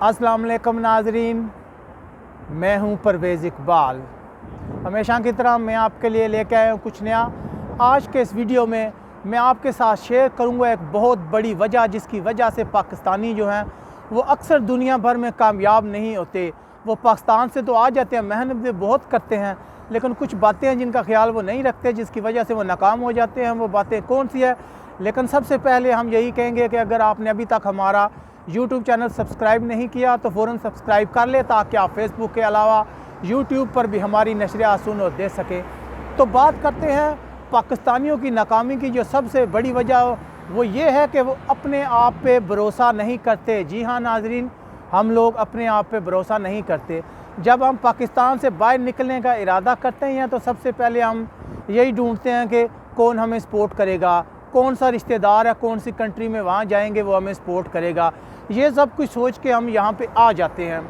अस्सलाम वालेकुम नाजरीन, मैं हूं परवेज़ इकबाल। हमेशा की तरह मैं आपके लिए लेकर आया हूँ कुछ नया। आज के इस वीडियो में मैं आपके साथ शेयर करूंगा एक बहुत बड़ी वजह जिसकी वजह से पाकिस्तानी जो हैं वो अक्सर दुनिया भर में कामयाब नहीं होते। वो पाकिस्तान से तो आ जाते हैं, मेहनत भी बहुत करते हैं, लेकिन कुछ बातें हैं जिनका ख्याल वो नहीं रखते, जिसकी वजह से वो नाकाम हो जाते हैं। वो बातें कौन सी है? लेकिन सबसे पहले हम यही कहेंगे कि अगर आपने अभी तक हमारा YouTube चैनल सब्सक्राइब नहीं किया तो फ़ौरन सब्सक्राइब कर ले, ताकि आप फेसबुक के अलावा YouTube पर भी हमारी नशरियात सुन और दे सके। तो बात करते हैं पाकिस्तानियों की नाकामी की। जो सबसे बड़ी वजह वो ये है कि वो अपने आप पे भरोसा नहीं करते। जी हाँ नाजरीन, हम लोग अपने आप पे भरोसा नहीं करते। जब हम पाकिस्तान से बाहर निकलने का इरादा करते हैं तो सबसे पहले हम यही ढूंढते हैं कि कौन हमें सपोर्ट करेगा, कौन सा रिश्तेदार है, कौन सी कंट्री में वहाँ जाएंगे वो हमें सपोर्ट करेगा। ये सब कुछ सोच के हम यहाँ पे आ जाते हैं।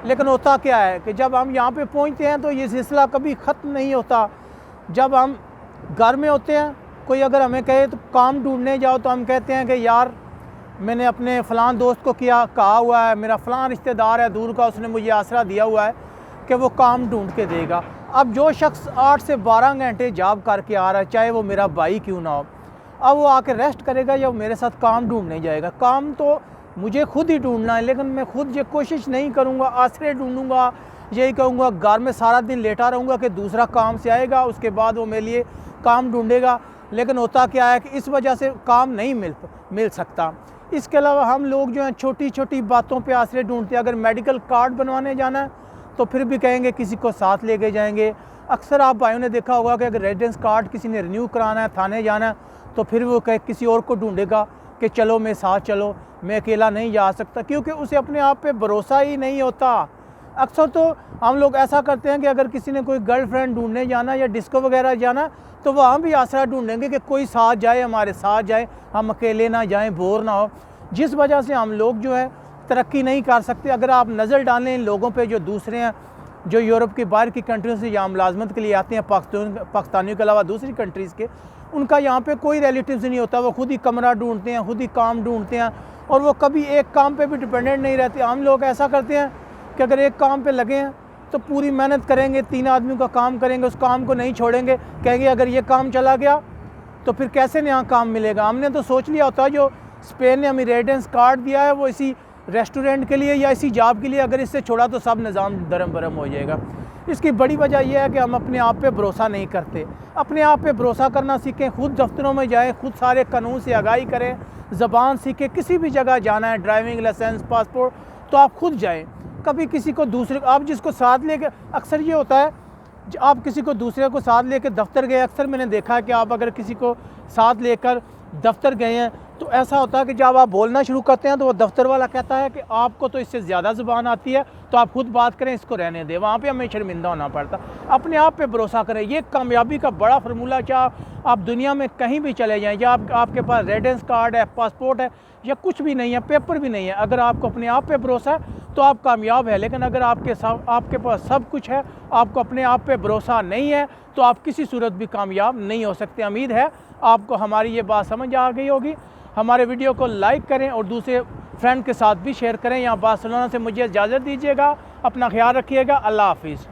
लेकिन होता क्या है कि जब हम यहाँ पे पहुँचते हैं तो ये सिलसिला कभी ख़त्म नहीं होता। जब हम घर में होते हैं, कोई अगर हमें कहे तो काम ढूंढने जाओ, तो हम कहते हैं कि यार मैंने अपने फ़लाँ दोस्त को कहा हुआ है, मेरा फ़लाँ रिश्तेदार है दूर का, उसने मुझे आसरा दिया हुआ है कि वो काम ढूंढ के देगा। अब जो शख्स 8 से 12 घंटे जॉब करके आ रहा है, चाहे वो मेरा भाई क्यों ना हो, अब वो आके रेस्ट करेगा या मेरे साथ काम ढूंढने जाएगा? काम तो मुझे खुद ही ढूंढना है, लेकिन मैं खुद ये कोशिश नहीं करूँगा, आसरे ढूंढूंगा, यही कहूँगा घर में सारा दिन लेटा रहूँगा कि दूसरा काम से आएगा, उसके बाद वो मेरे लिए काम ढूंढेगा। लेकिन होता क्या है कि इस वजह से काम नहीं मिल सकता। इसके अलावा हम लोग जो हैं छोटी छोटी बातों पे आसरे ढूंढते हैं। अगर मेडिकल कार्ड बनवाने जाना है तो फिर भी कहेंगे किसी को साथ लेके जाएंगे। अक्सर आप भाइयों ने देखा होगा कि अगर रेजिडेंस कार्ड किसी ने रिन्यू कराना है, थाने जाना है, तो फिर वो किसी और को ढूंढेगा कि चलो मेरे साथ चलो, मैं अकेला नहीं जा सकता, क्योंकि उसे अपने आप पे भरोसा ही नहीं होता। अक्सर तो हम लोग ऐसा करते हैं कि अगर किसी ने कोई गर्लफ्रेंड ढूंढने जाना या डिस्को वगैरह जाना, तो वहाँ भी आसरा ढूंढेंगे कि कोई साथ जाए, हमारे साथ जाए, हम अकेले ना जाएं, बोर ना हो। जिस वजह से हम लोग जो है तरक्की नहीं कर सकते। अगर आप नज़र डालें इन लोगों पे जो दूसरे हैं, जो यूरोप की बाहर की कंट्रियों से यहाँ मुलाजमत के लिए आते हैं, पाकिस्तानियों के अलावा दूसरी कंट्रीज़ के, उनका यहाँ पे कोई रिलेटिव्स नहीं होता। वो खुद ही कमरा ढूंढते हैं, खुद ही काम ढूंढते हैं, और वो कभी एक काम पे भी डिपेंडेंट नहीं रहते। हम लोग ऐसा करते हैं कि अगर एक काम पे लगे हैं तो पूरी मेहनत करेंगे, 3 आदमियों का काम करेंगे, उस काम को नहीं छोड़ेंगे। कहेंगे अगर ये काम चला गया तो फिर कैसे यहाँ काम मिलेगा। हमने तो सोच लिया होता है जो स्पेन ने हमें रेजिडेंस कार्ड दिया है वो इसी रेस्टोरेंट के लिए या इसी जॉब के लिए, अगर इससे छोड़ा तो सब निज़ाम दरम बरम हो जाएगा। इसकी बड़ी वजह यह है कि हम अपने आप पे भरोसा नहीं करते। अपने आप पे भरोसा करना सीखें, खुद दफ्तरों में जाएं, खुद सारे कानून से आगाही करें, ज़बान सीखें। किसी भी जगह जाना है, ड्राइविंग लाइसेंस, पासपोर्ट, तो आप खुद जाएं। कभी किसी को दूसरे, आप जिसको साथ लेके, अक्सर ये होता है आप किसी को दूसरे को साथ लेकर दफ्तर गए, अक्सर मैंने देखा है कि आप अगर किसी को साथ लेकर दफ्तर गए हैं तो ऐसा होता है कि जब आप बोलना शुरू करते हैं तो वो दफ्तर वाला कहता है कि आपको तो इससे ज़्यादा ज़ुबान आती है, तो आप खुद बात करें, इसको रहने दें। वहाँ पे हमें शर्मिंदा होना पड़ता। अपने आप पे भरोसा करें, ये कामयाबी का बड़ा फार्मूला। चाहे आप दुनिया में कहीं भी चले जाएँ, या आपके पास रेजिडेंस कार्ड है, पासपोर्ट है, या कुछ भी नहीं है, पेपर भी नहीं है, अगर आपको अपने आप पे भरोसा है तो आप कामयाब है। लेकिन अगर आपके पास सब कुछ है, आपको अपने आप पे भरोसा नहीं है, तो आप किसी सूरत भी कामयाब नहीं हो सकते। उम्मीद है आपको हमारी ये बात समझ आ गई होगी। हमारे वीडियो को लाइक करें और दूसरे फ्रेंड के साथ भी शेयर करें। यहाँ बार्सिलोना से मुझे इजाज़त दीजिएगा। अपना ख्याल रखिएगा। अल्लाह हाफिज़।